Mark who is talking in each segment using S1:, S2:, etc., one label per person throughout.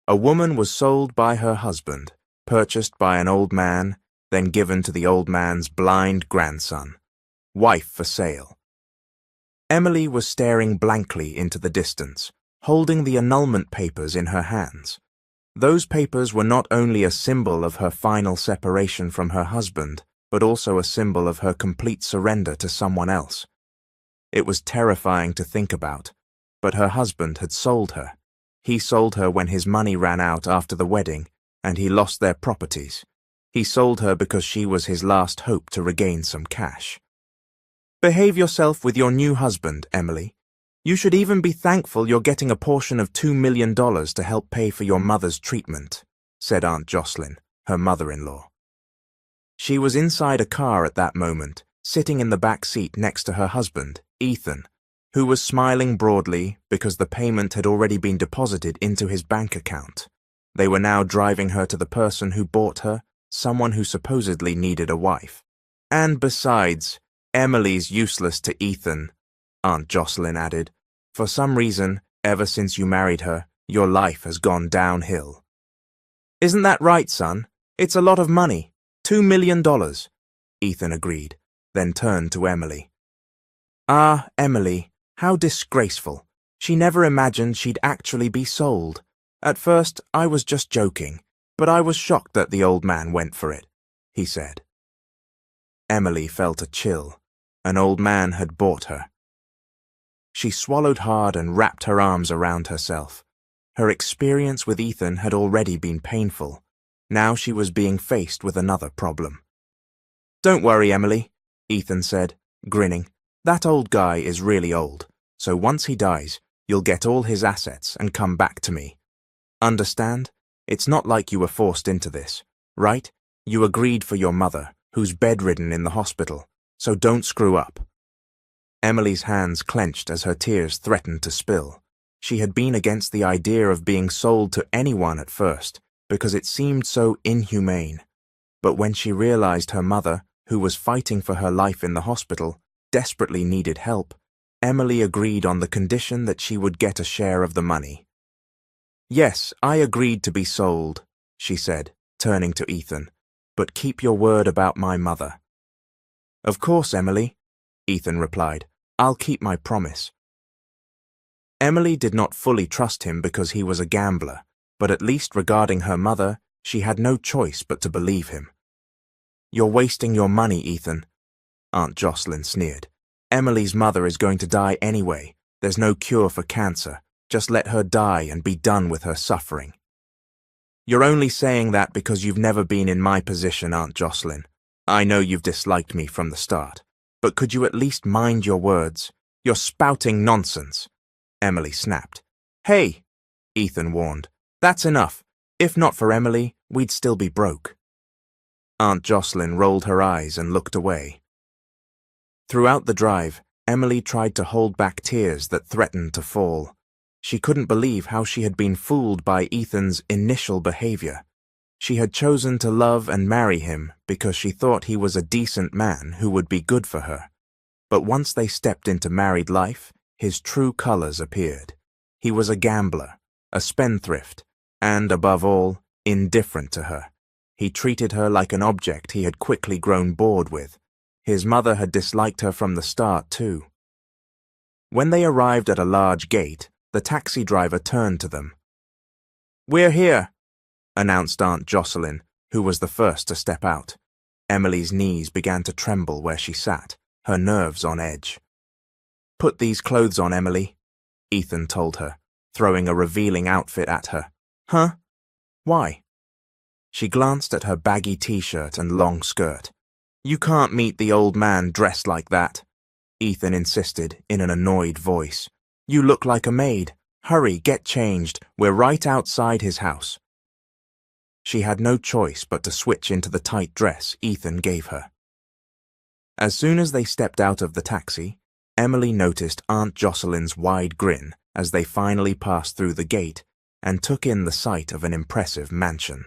S1: A woman was sold by her husband, purchased by an old man, then given to the old man's blind grandson. Wife for sale. Emily was staring blankly into the distance, holding the annulment papers in her hands. Those papers were not only a symbol of her final separation from her husband, but also a symbol of her complete surrender to someone else. It was terrifying to think about, but her husband had sold her. He sold her when his money ran out after the wedding, and he lost their properties. He sold her because she was his last hope to regain some cash. Behave yourself with your new husband, Emily. You should even be thankful you're getting a portion of $2 million to help pay for your mother's treatment, said Aunt Jocelyn, her mother-in-law. She was inside a car at that moment, sitting in the back seat next to her husband, Ethan, who was smiling broadly because the payment had already been deposited into his bank account. They were now driving her to the person who bought her, someone who supposedly needed a wife. And besides, Emily's useless to Ethan, Aunt Jocelyn added. For some reason, ever since you married her, your life has gone downhill. Isn't that right, son? It's a lot of money. $2 million, Ethan agreed, then turned to Emily. Ah, Emily, how disgraceful. She never imagined she'd actually be sold. At first, I was just joking, but I was shocked that the old man went for it, he said. Emily felt a chill. An old man had bought her. She swallowed hard and wrapped her arms around herself. Her experience with Ethan had already been painful. Now she was being faced with another problem. Don't worry, Emily, Ethan said, grinning. That old guy is really old, so once he dies, you'll get all his assets and come back to me. Understand? It's not like you were forced into this, right? You agreed for your mother, who's bedridden in the hospital, so don't screw up. Emily's hands clenched as her tears threatened to spill. She had been against the idea of being sold to anyone at first, because it seemed so inhumane. But when she realized her mother, who was fighting for her life in the hospital, desperately needed help, Emily agreed on the condition that she would get a share of the money. Yes, I agreed to be sold, she said, turning to Ethan, but keep your word about my mother. Of course, Emily, Ethan replied. I'll keep my promise. Emily did not fully trust him because he was a gambler, but at least regarding her mother, she had no choice but to believe him. You're wasting your money, Ethan, Aunt Jocelyn sneered. Emily's mother is going to die anyway. There's no cure for cancer. Just let her die and be done with her suffering. You're only saying that because you've never been in my position, Aunt Jocelyn. I know you've disliked me from the start, but could you at least mind your words? You're spouting nonsense, Emily snapped. Hey, Ethan warned. That's enough. If not for Emily, we'd still be broke. Aunt Jocelyn rolled her eyes and looked away. Throughout the drive, Emily tried to hold back tears that threatened to fall. She couldn't believe how she had been fooled by Ethan's initial behavior. She had chosen to love and marry him because she thought he was a decent man who would be good for her. But once they stepped into married life, his true colors appeared. He was a gambler, a spendthrift, and, above all, indifferent to her. He treated her like an object he had quickly grown bored with. His mother had disliked her from the start, too. When they arrived at a large gate, the taxi driver turned to them. We're here, announced Aunt Jocelyn, who was the first to step out. Emily's knees began to tremble where she sat, her nerves on edge. Put these clothes on, Emily, Ethan told her, throwing a revealing outfit at her. Huh? Why? She glanced at her baggy t-shirt and long skirt. You can't meet the old man dressed like that, Ethan insisted in an annoyed voice. You look like a maid. Hurry, get changed. We're right outside his house. She had no choice but to switch into the tight dress Ethan gave her. As soon as they stepped out of the taxi, Emily noticed Aunt Jocelyn's wide grin as they finally passed through the gate and took in the sight of an impressive mansion.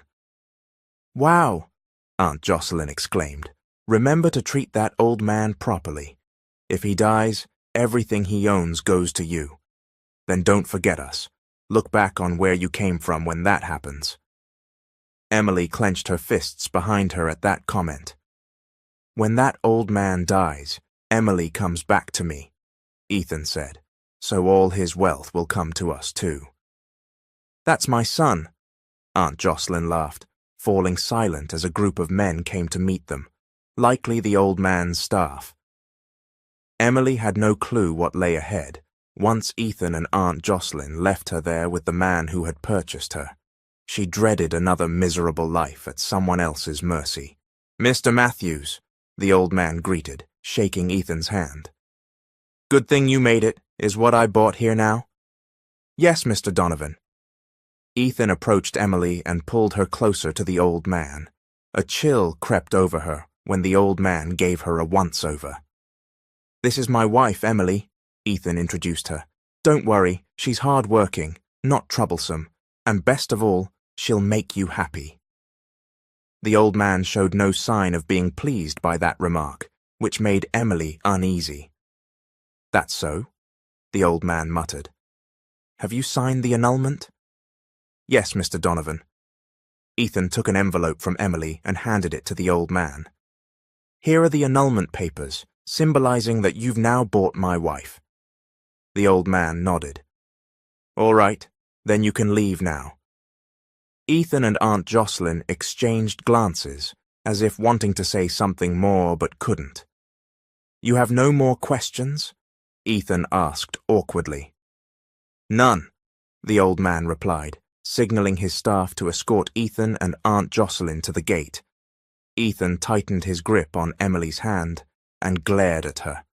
S1: Wow, Aunt Jocelyn exclaimed. Remember to treat that old man properly. If he dies, everything he owns goes to you. Then don't forget us. Look back on where you came from when that happens. Emily clenched her fists behind her at that comment. When that old man dies, Emily comes back to me, Ethan said, so all his wealth will come to us too. That's my son, Aunt Jocelyn laughed, falling silent as a group of men came to meet them, likely the old man's staff. Emily had no clue what lay ahead, once Ethan and Aunt Jocelyn left her there with the man who had purchased her. She dreaded another miserable life at someone else's mercy. Mr. Matthews, the old man greeted, shaking Ethan's hand. Good thing you made it, is what I bought here now? Yes, Mr. Donovan. Ethan approached Emily and pulled her closer to the old man. A chill crept over her when the old man gave her a once-over. This is my wife, Emily, Ethan introduced her. Don't worry, she's hard-working, not troublesome, and best of all, she'll make you happy. The old man showed no sign of being pleased by that remark, which made Emily uneasy. That's so, the old man muttered. Have you signed the annulment? Yes, Mr. Donovan. Ethan took an envelope from Emily and handed it to the old man. Here are the annulment papers, symbolizing that you've now bought my wife. The old man nodded. All right, then you can leave now. Ethan and Aunt Jocelyn exchanged glances, as if wanting to say something more but couldn't. You have no more questions? Ethan asked awkwardly. None, the old man replied, signaling his staff to escort Ethan and Aunt Jocelyn to the gate. Ethan tightened his grip on Emily's hand and glared at her.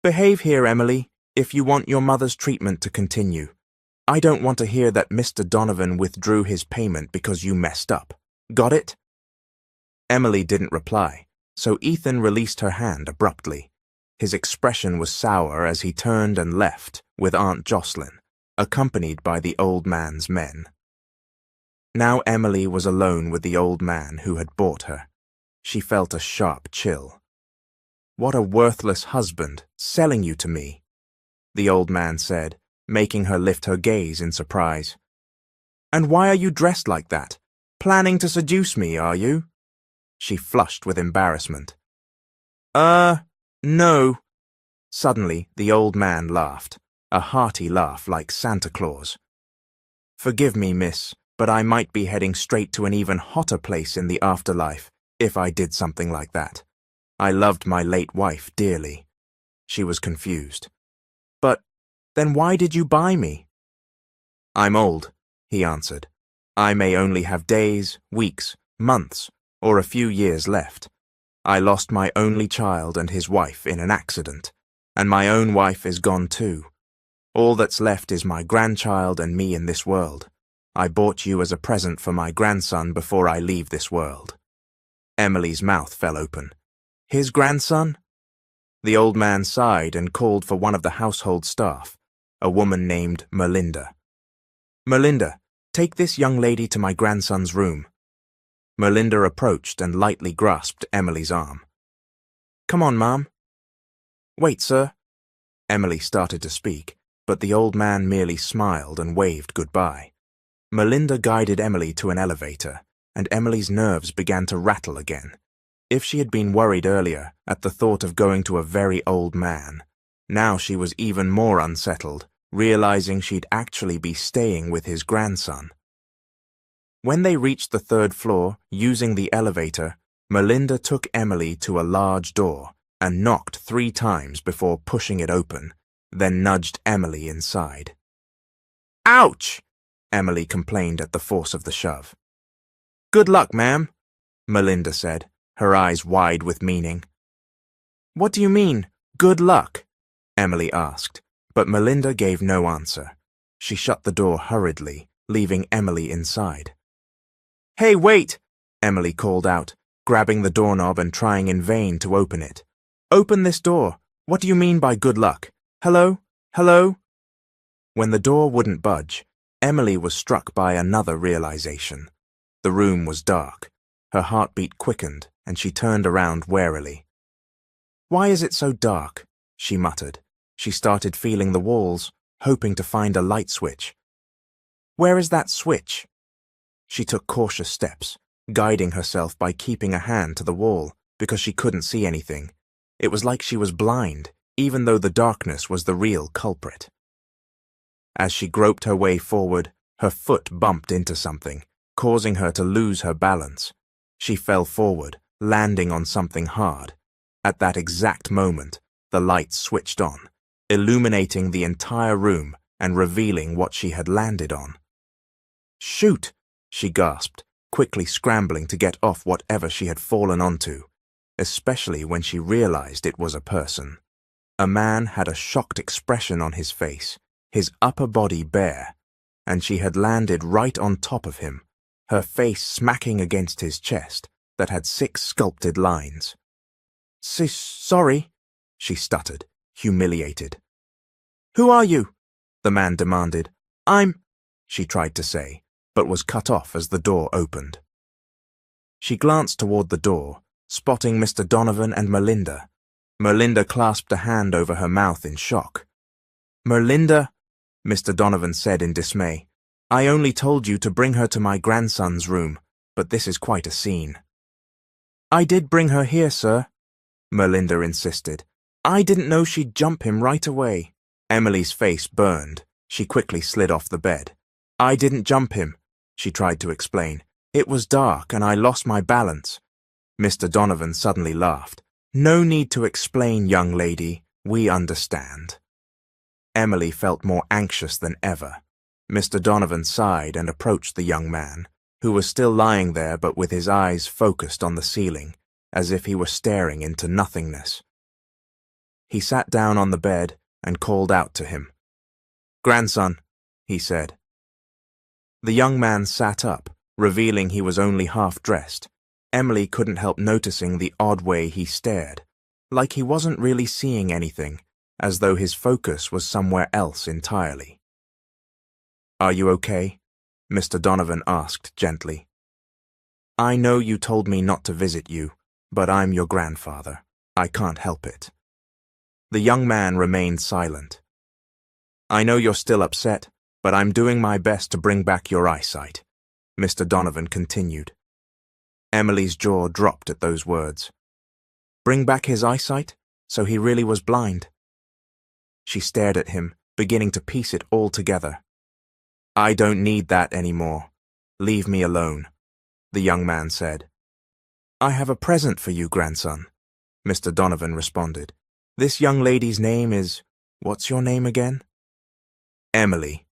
S1: Behave here, Emily, if you want your mother's treatment to continue. I don't want to hear that Mr. Donovan withdrew his payment because you messed up. Got it? Emily didn't reply, so Ethan released her hand abruptly. His expression was sour as he turned and left with Aunt Jocelyn, accompanied by the old man's men. Now Emily was alone with the old man who had bought her. She felt a sharp chill. What a worthless husband, selling you to me, the old man said, making her lift her gaze in surprise. And why are you dressed like that? Planning to seduce me, are you? She flushed with embarrassment. No. Suddenly, the old man laughed, a hearty laugh like Santa Claus. Forgive me, miss, but I might be heading straight to an even hotter place in the afterlife if I did something like that. I loved my late wife dearly. She was confused. But then why did you buy me? I'm old, he answered. I may only have days, weeks, months, or a few years left. I lost my only child and his wife in an accident, and my own wife is gone too. All that's left is my grandchild and me in this world. I bought you as a present for my grandson before I leave this world. Emily's mouth fell open. His grandson? The old man sighed and called for one of the household staff, a woman named Melinda. Melinda, take this young lady to my grandson's room. Melinda approached and lightly grasped Emily's arm. Come on, Mom. Wait, sir. Emily started to speak, but the old man merely smiled and waved goodbye. Melinda guided Emily to an elevator, and Emily's nerves began to rattle again. If she had been worried earlier at the thought of going to a very old man, now she was even more unsettled, realizing she'd actually be staying with his grandson. When they reached the third floor, using the elevator, Melinda took Emily to a large door and knocked 3 times before pushing it open, then nudged Emily inside. Ouch! Emily complained at the force of the shove. Good luck, ma'am, Melinda said, her eyes wide with meaning. What do you mean, good luck? Emily asked, but Melinda gave no answer. She shut the door hurriedly, leaving Emily inside. Hey, wait! Emily called out, grabbing the doorknob and trying in vain to open it. Open this door. What do you mean by good luck? Hello? Hello? When the door wouldn't budge, Emily was struck by another realization. The room was dark. Her heartbeat quickened, and she turned around warily. Why is it so dark? She muttered. She started feeling the walls, hoping to find a light switch. Where is that switch? She took cautious steps, guiding herself by keeping a hand to the wall, because she couldn't see anything. It was like she was blind, even though the darkness was the real culprit. As she groped her way forward, her foot bumped into something, causing her to lose her balance. She fell forward, landing on something hard. At that exact moment, the lights switched on, illuminating the entire room and revealing what she had landed on. "Shoot!" she gasped, quickly scrambling to get off whatever she had fallen onto, especially when she realized it was a person. A man had a shocked expression on his face, his upper body bare, and she had landed right on top of him, her face smacking against his chest that had 6 sculpted lines. Sorry," she stuttered, humiliated. "Who are you?" the man demanded. She tried to say, but was cut off as the door opened. She glanced toward the door, spotting Mr. Donovan and Melinda. Melinda clasped a hand over her mouth in shock. "Melinda," Mr. Donovan said in dismay, "I only told you to bring her to my grandson's room, but this is quite a scene." "I did bring her here, sir," Melinda insisted. "I didn't know she'd jump him right away." Emily's face burned. She quickly slid off the bed. "I didn't jump him," she tried to explain. "It was dark and I lost my balance." Mr. Donovan suddenly laughed. "No need to explain, young lady. We understand." Emily felt more anxious than ever. Mr. Donovan sighed and approached the young man, who was still lying there but with his eyes focused on the ceiling, as if he were staring into nothingness. He sat down on the bed and called out to him. "Grandson," he said. The young man sat up, revealing he was only half-dressed. Emily couldn't help noticing the odd way he stared, like he wasn't really seeing anything, as though his focus was somewhere else entirely. "Are you okay?" Mr. Donovan asked gently. "I know you told me not to visit you, but I'm your grandfather. I can't help it." The young man remained silent. "I know you're still upset, but I'm doing my best to bring back your eyesight," Mr. Donovan continued. Emily's jaw dropped at those words. Bring back his eyesight? So he really was blind? She stared at him, beginning to piece it all together. "I don't need that anymore. Leave me alone," the young man said. "I have a present for you, grandson," Mr. Donovan responded. "This young lady's name is— what's your name again?" "Emily,"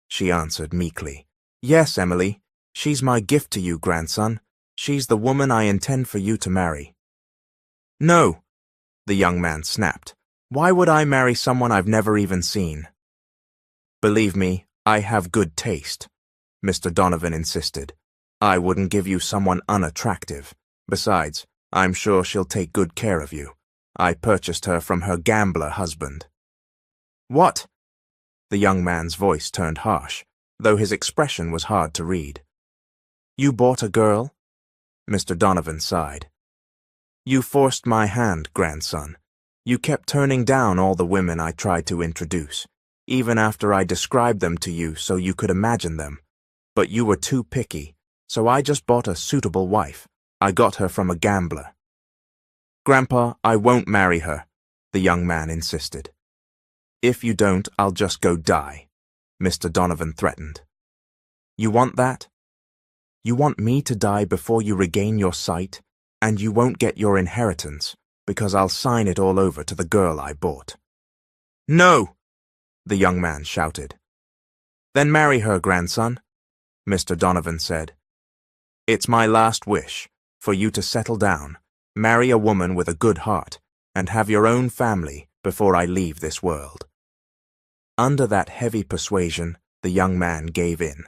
S1: she answered meekly. "Yes, Emily. She's my gift to you, grandson. She's the woman I intend for you to marry." "No," the young man snapped. "Why would I marry someone I've never even seen?" "Believe me, I have good taste," Mr. Donovan insisted. "I wouldn't give you someone unattractive. Besides, I'm sure she'll take good care of you. I purchased her from her gambler husband." "What?" The young man's voice turned harsh, though his expression was hard to read. "You bought a girl?" Mr. Donovan sighed. "You forced my hand, grandson. You kept turning down all the women I tried to introduce, even after I described them to you so you could imagine them. But you were too picky, so I just bought a suitable wife. I got her from a gambler." "Grandpa, I won't marry her," the young man insisted. "If you don't, I'll just go die," Mr. Donovan threatened. "You want that? You want me to die before you regain your sight, and you won't get your inheritance, because I'll sign it all over to the girl I bought." "No!" the young man shouted. "Then marry her, grandson," Mr. Donovan said. "It's my last wish, for you to settle down, marry a woman with a good heart, and have your own family before I leave this world." Under that heavy persuasion, the young man gave in.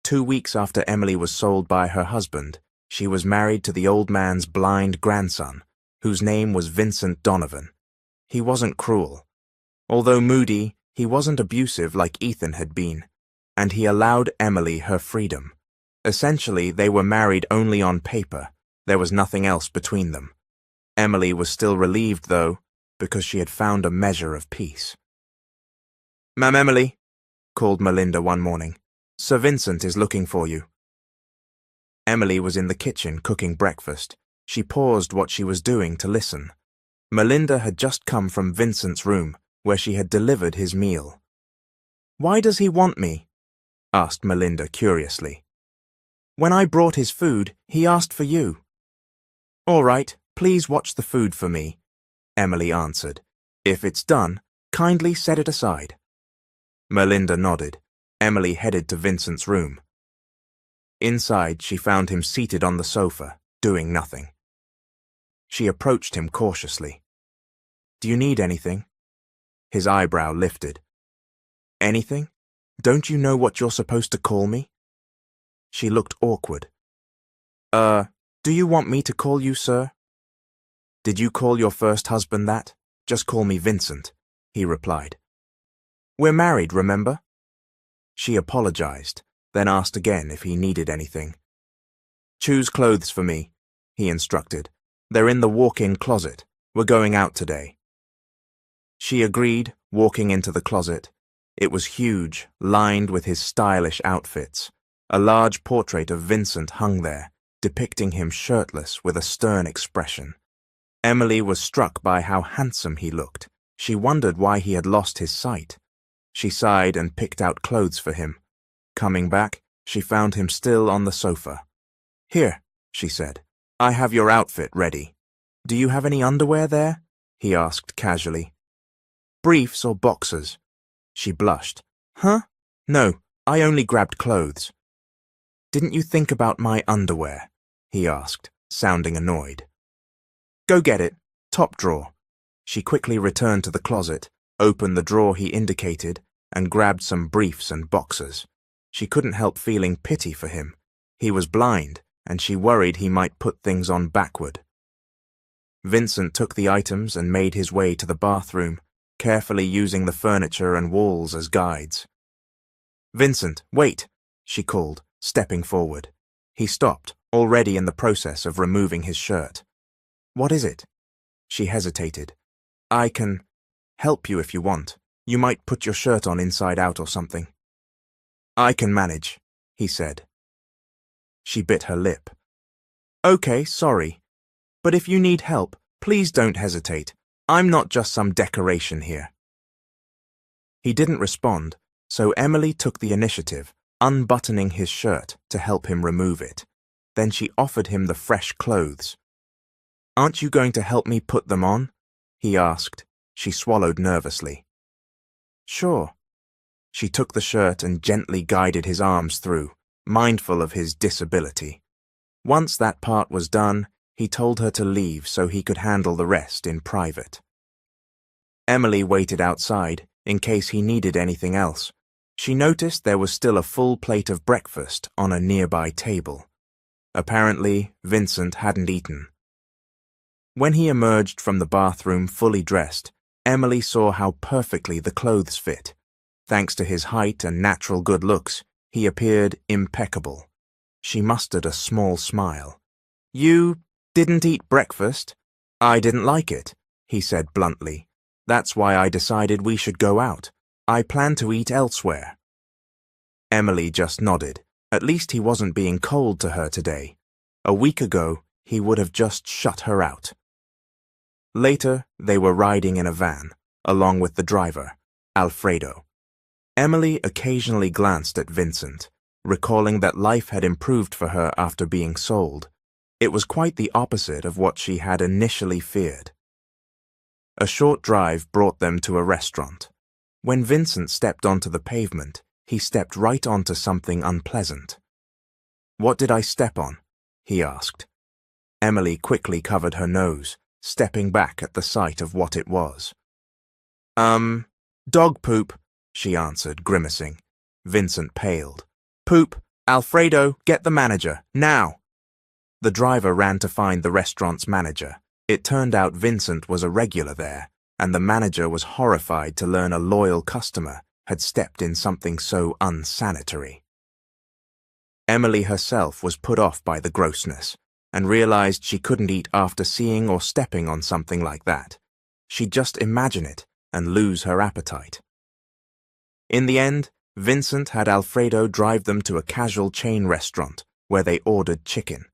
S1: 2 weeks after Emily was sold by her husband, she was married to the old man's blind grandson, whose name was Vincent Donovan. He wasn't cruel. Although moody, he wasn't abusive like Ethan had been, and he allowed Emily her freedom. Essentially, they were married only on paper. There was nothing else between them. Emily was still relieved, though, because she had found a measure of peace. "Ma'am Emily," called Melinda one morning. Sir Vincent is looking for you. Emily was in the kitchen cooking breakfast. She paused what she was doing to listen. Melinda had just come from Vincent's room, where she had delivered his meal. "Why does he want me?" asked Melinda curiously. "When I brought his food, he asked for you." "All right, please watch the food for me," Emily answered. "If it's done, kindly set it aside." Melinda nodded. Emily headed to Vincent's room. Inside, she found him seated on the sofa, doing nothing. She approached him cautiously. "Do you need anything?" His eyebrow lifted. "Anything? Don't you know what you're supposed to call me?" She looked awkward. Do you want me to call you sir?" "Did you call your first husband that? Just call me Vincent," he replied. "We're married, remember?" She apologized, then asked again if he needed anything. "Choose clothes for me," he instructed. "They're in the walk-in closet. We're going out today." She agreed, walking into the closet. It was huge, lined with his stylish outfits. A large portrait of Vincent hung there, depicting him shirtless with a stern expression. Emily was struck by how handsome he looked. She wondered why he had lost his sight. She sighed and picked out clothes for him. Coming back, she found him still on the sofa. "Here," she said. "I have your outfit ready. Do you have any underwear there?" he asked casually. "Briefs or boxers?" She blushed. "Huh? No, I only grabbed clothes." "Didn't you think about my underwear?" he asked, sounding annoyed. "Go get it. Top drawer." She quickly returned to the closet, opened the drawer he indicated, and grabbed some briefs and boxers. She couldn't help feeling pity for him. He was blind, and she worried he might put things on backward. Vincent took the items and made his way to the bathroom, carefully using the furniture and walls as guides. "Vincent, wait," she called, stepping forward. He stopped, already in the process of removing his shirt. "What is it?" She hesitated. "I can help you if you want. You might put your shirt on inside out or something." "I can manage," he said. She bit her lip. "Okay, sorry. But if you need help, please don't hesitate. I'm not just some decoration here." He didn't respond, so Emily took the initiative, unbuttoning his shirt to help him remove it. Then she offered him the fresh clothes. "Aren't you going to help me put them on?" he asked. She swallowed nervously. "Sure." She took the shirt and gently guided his arms through, mindful of his disability. Once that part was done, he told her to leave so he could handle the rest in private. Emily waited outside in case he needed anything else. She noticed there was still a full plate of breakfast on a nearby table. Apparently, Vincent hadn't eaten. When he emerged from the bathroom fully dressed, Emily saw how perfectly the clothes fit. Thanks to his height and natural good looks, he appeared impeccable. She mustered a small smile. "You didn't eat breakfast?" "I didn't like it," he said bluntly. "That's why I decided we should go out. I plan to eat elsewhere." Emily just nodded. At least he wasn't being cold to her today. A week ago, he would have just shut her out. Later, they were riding in a van, along with the driver, Alfredo. Emily occasionally glanced at Vincent, recalling that life had improved for her after being sold. It was quite the opposite of what she had initially feared. A short drive brought them to a restaurant. When Vincent stepped onto the pavement, he stepped right onto something unpleasant. "What did I step on?" he asked. Emily quickly covered her nose, stepping back at the sight of what it was. Dog poop," she answered, grimacing. Vincent paled. "Poop! Alfredo, get the manager, now!" The driver ran to find the restaurant's manager. It turned out Vincent was a regular there, and the manager was horrified to learn a loyal customer had stepped in something so unsanitary. Emily herself was put off by the grossness, and realized she couldn't eat after seeing or stepping on something like that. She'd just imagine it and lose her appetite. In the end, Vincent had Alfredo drive them to a casual chain restaurant where they ordered chicken.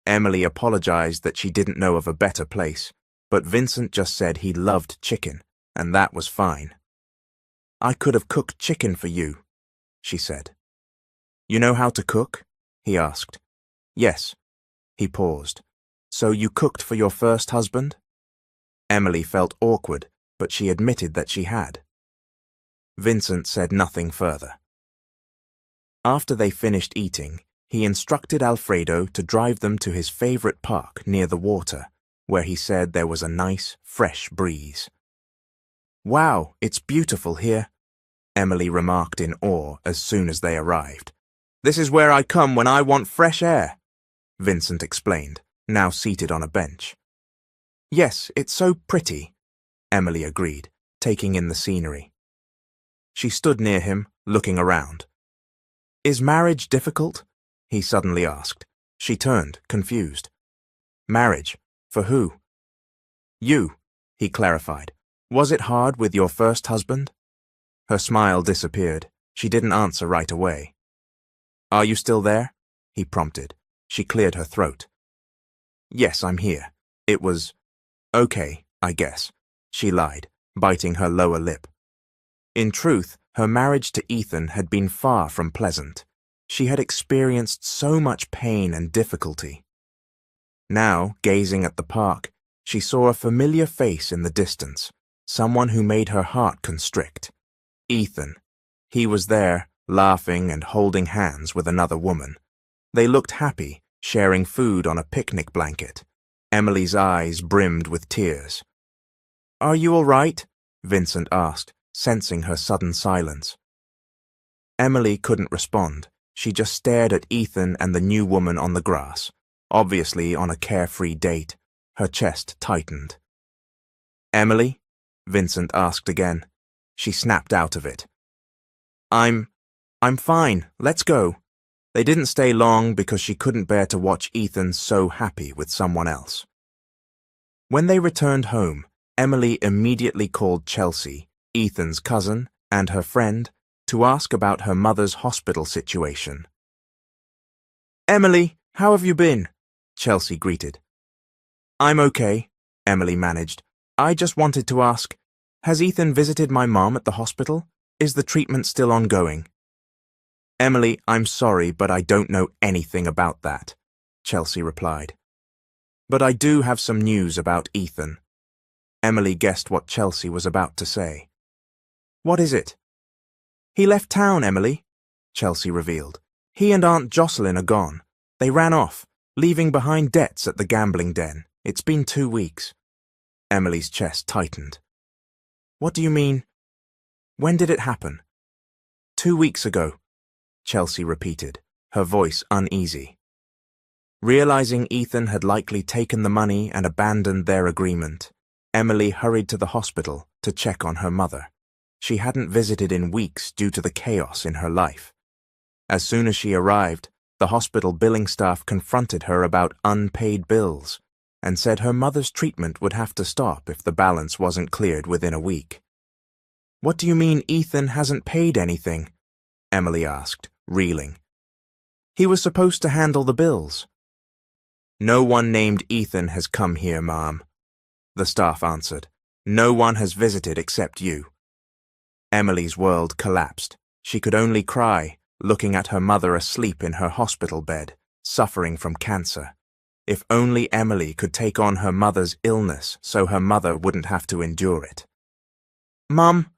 S1: Emily apologized that she didn't know of a better place, but Vincent just said he loved chicken, and that was fine. "I could have cooked chicken for you," she said. "You know how to cook?" he asked. "Yes." He paused. "So you cooked for your first husband?" Emily felt awkward, but she admitted that she had. Vincent said nothing further. After they finished eating, he instructed Alfredo to drive them to his favorite park near the water, where he said there was a nice, fresh breeze. "Wow, it's beautiful here," Emily remarked in awe as soon as they arrived. "This is where I come when I want fresh air," Vincent explained, now seated on a bench. "Yes, it's so pretty," Emily agreed, taking in the scenery. She stood near him, looking around. "Is marriage difficult?" he suddenly asked. She turned, confused. "Marriage? For who?" "You," he clarified. "Was it hard with your first husband?" Her smile disappeared. She didn't answer right away. "Are you still there?" he prompted. She cleared her throat. "Yes, I'm here. It was okay, I guess," she lied, biting her lower lip. In truth, her marriage to Ethan had been far from pleasant. She had experienced so much pain and difficulty. Now, gazing at the park, she saw a familiar face in the distance, someone who made her heart constrict. Ethan. He was there, laughing and holding hands with another woman. They looked happy, sharing food on a picnic blanket. Emily's eyes brimmed with tears. "Are you all right?" Vincent asked, sensing her sudden silence. Emily couldn't respond. She just stared at Ethan and the new woman on the grass, obviously on a carefree date. Her chest tightened. "Emily?" Vincent asked again. She snapped out of it. I'm fine, let's go." They didn't stay long because she couldn't bear to watch Ethan so happy with someone else. When they returned home, Emily immediately called Chelsea, Ethan's cousin, and her friend, to ask about her mother's hospital situation. "Emily, how have you been?" Chelsea greeted. "I'm okay," Emily managed. "I just wanted to ask, has Ethan visited my mom at the hospital? Is the treatment still ongoing?" "Emily, I'm sorry, but I don't know anything about that," Chelsea replied. "But I do have some news about Ethan." Emily guessed what Chelsea was about to say. "What is it?" "He left town, Emily," Chelsea revealed. "He and Aunt Jocelyn are gone. They ran off, leaving behind debts at the gambling den. It's been 2 weeks. Emily's chest tightened. "What do you mean? When did it happen?" 2 weeks ago, Chelsea repeated, her voice uneasy. Realizing Ethan had likely taken the money and abandoned their agreement, Emily hurried to the hospital to check on her mother. She hadn't visited in weeks due to the chaos in her life. As soon as she arrived, the hospital billing staff confronted her about unpaid bills and said her mother's treatment would have to stop if the balance wasn't cleared within a week. "What do you mean Ethan hasn't paid anything?" Emily asked, reeling. "He was supposed to handle the bills." "No one named Ethan has come here, Ma'am," the staff answered. "No one has visited except you." Emily's world collapsed. She could only cry, looking at her mother asleep in her hospital bed, suffering from cancer. If only Emily could take on her mother's illness so her mother wouldn't have to endure it. "Mum,"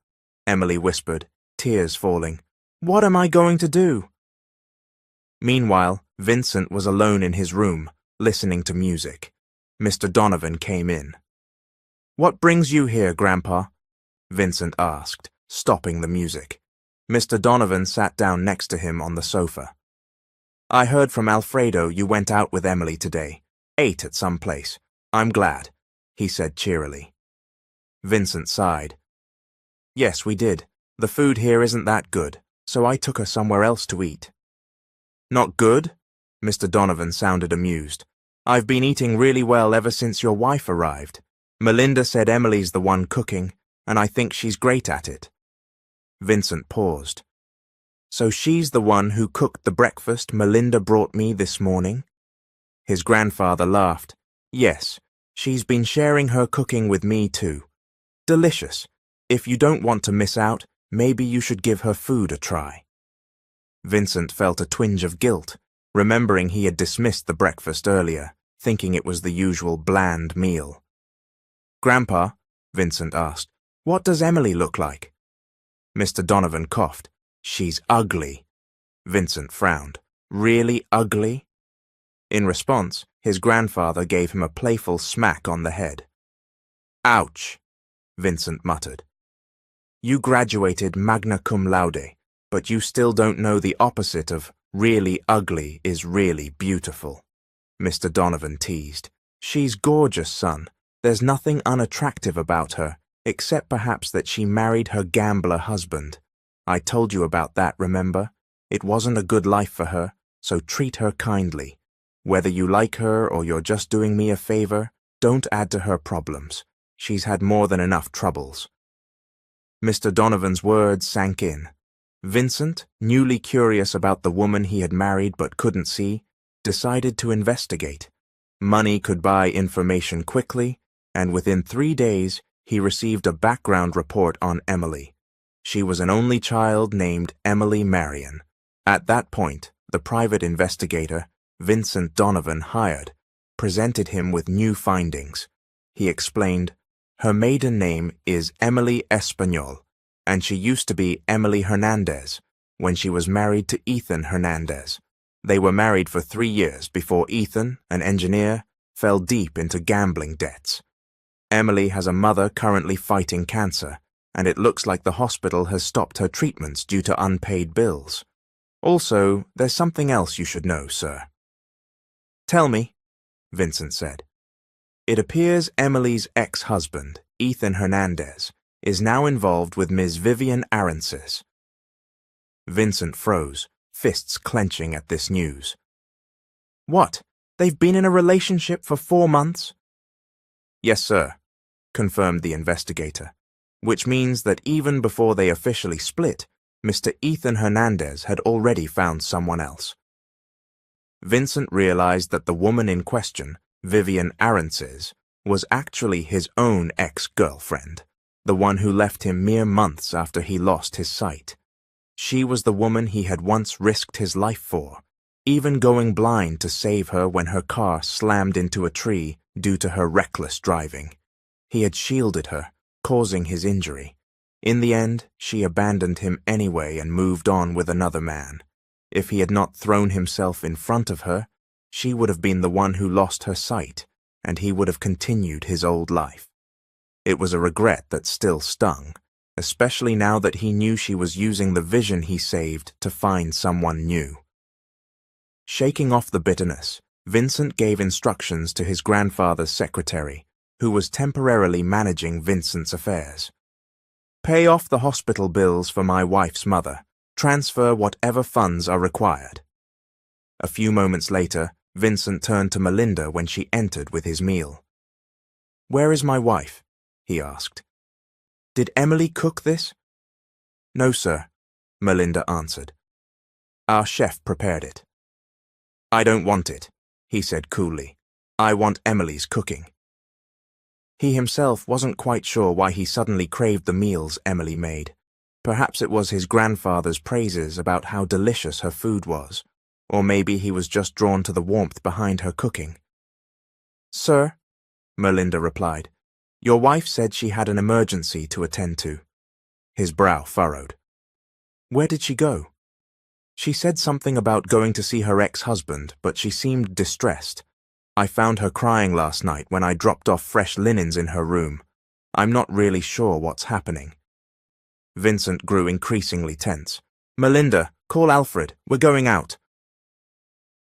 S1: Emily whispered, tears falling, "what am I going to do?" Meanwhile, Vincent was alone in his room, listening to music. Mr. Donovan came in. "What brings you here, Grandpa?" Vincent asked, stopping the music. Mr. Donovan sat down next to him on the sofa. "I heard from Alfredo you went out with Emily today. Ate at some place. I'm glad," he said cheerily. Vincent sighed. "Yes, we did. The food here isn't that good, so I took her somewhere else to eat." "Not good?" Mr. Donovan sounded amused. "I've been eating really well ever since your wife arrived. Melinda said Emily's the one cooking, and I think she's great at it." Vincent paused. So she's the one who cooked the breakfast Melinda brought me this morning? His grandfather laughed. Yes, she's been sharing her cooking with me too. Delicious. If you don't want to miss out, maybe you should give her food a try. Vincent felt a twinge of guilt, remembering he had dismissed the breakfast earlier, thinking it was the usual bland meal. Grandpa, Vincent asked, what does Emily look like? Mr. Donovan coughed. She's ugly. Vincent frowned. Really ugly? In response, his grandfather gave him a playful smack on the head. Ouch, Vincent muttered. You graduated magna cum laude, but you still don't know the opposite of really ugly is really beautiful, Mr. Donovan teased. She's gorgeous, son. There's nothing unattractive about her, except perhaps that she married her gambler husband. I told you about that, remember? It wasn't a good life for her, so treat her kindly. Whether you like her or you're just doing me a favor, don't add to her problems. She's had more than enough troubles. Mr. Donovan's words sank in. Vincent, newly curious about the woman he had married but couldn't see, decided to investigate. Money could buy information quickly, and within 3 days, he received a background report on Emily. She was an only child named Emily Marion. At that point, the private investigator, Vincent Donovan, hired, presented him with new findings. He explained, her maiden name is Emily Español, and she used to be Emily Hernandez when she was married to Ethan Hernandez. They were married for 3 years before Ethan, an engineer, fell deep into gambling debts. Emily has a mother currently fighting cancer, and it looks like the hospital has stopped her treatments due to unpaid bills. Also, there's something else you should know, sir. Tell me, Vincent said. It appears Emily's ex-husband, Ethan Hernandez, is now involved with Ms. Vivian Arances. Vincent froze, fists clenching at this news. What? They've been in a relationship for 4 months? Yes, sir, confirmed the investigator, which means that even before they officially split, Mr. Ethan Hernandez had already found someone else. Vincent realized that the woman in question, Vivian Arances, was actually his own ex-girlfriend, the one who left him mere months after he lost his sight. She was the woman he had once risked his life for, even going blind to save her when her car slammed into a tree due to her reckless driving. He had shielded her, causing his injury. In the end, she abandoned him anyway and moved on with another man. If he had not thrown himself in front of her, she would have been the one who lost her sight, and he would have continued his old life. It was a regret that still stung, especially now that he knew she was using the vision he saved to find someone new. Shaking off the bitterness, Vincent gave instructions to his grandfather's secretary, who was temporarily managing Vincent's affairs. Pay off the hospital bills for my wife's mother. Transfer whatever funds are required. A few moments later, Vincent turned to Melinda when she entered with his meal. Where is my wife? He asked. Did Emily cook this? No, sir, Melinda answered. Our chef prepared it. I don't want it, he said coolly. I want Emily's cooking. He himself wasn't quite sure why he suddenly craved the meals Emily made. Perhaps it was his grandfather's praises about how delicious her food was, or maybe he was just drawn to the warmth behind her cooking. Sir, Melinda replied, your wife said she had an emergency to attend to. His brow furrowed. Where did she go? She said something about going to see her ex-husband, but she seemed distressed. I found her crying last night when I dropped off fresh linens in her room. I'm not really sure what's happening. Vincent grew increasingly tense. Melinda, call Alfred. We're going out.